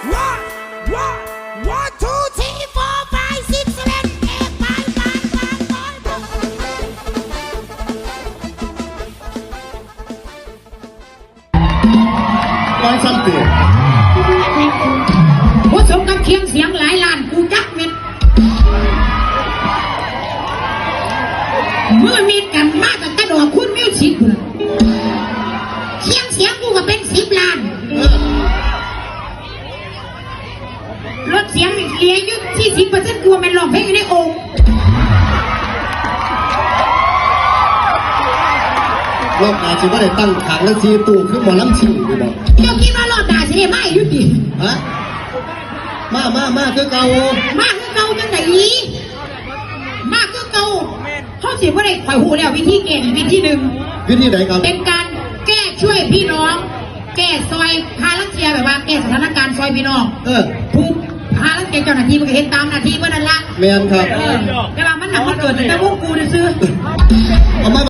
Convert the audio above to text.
One, two, three, four, five, six, seven, eight, nine,ร้อยซ้ำเตือน ผู้สมกับเคียงเสียงหลายล้านกูจักเม็ดเมื่อมีกันมากกับกระโดดคุณมิวสิกเคียงเสียงกูก็เป็น10 ล้านรถเสียงเหลืออยู่ที่10%กูมันร้องเพลงอยู่ในโอ่ง รอบอาชีพว่าได้ตั้งขางและซีตู่คือหมอลำชิวอยู่บอก เจ้าคิดว่ารอบด่าสิได้มาอีกอยู่ดิ ฮะมาคือเก่าม ากคือเก่าจังไหนมากคือเก่าเขาสิว่าได้ข่อยหูแล้ววิธีแก้วิธีหนึ่ง วิธีไหนครับ เป็นการแก้ช่วยพี่น้อง แก้ซอยพาลังเกียแบบว่าแก้สถานการณ์ซอยพี่น้องผู้พาลังเกียเจ้าหน้าที่มันก็เห็นตามหน้าที่เมื่อนั้นละ แมนครับ แต่ว่ามันหนักมันเกิดแต่พวกกูซื้อ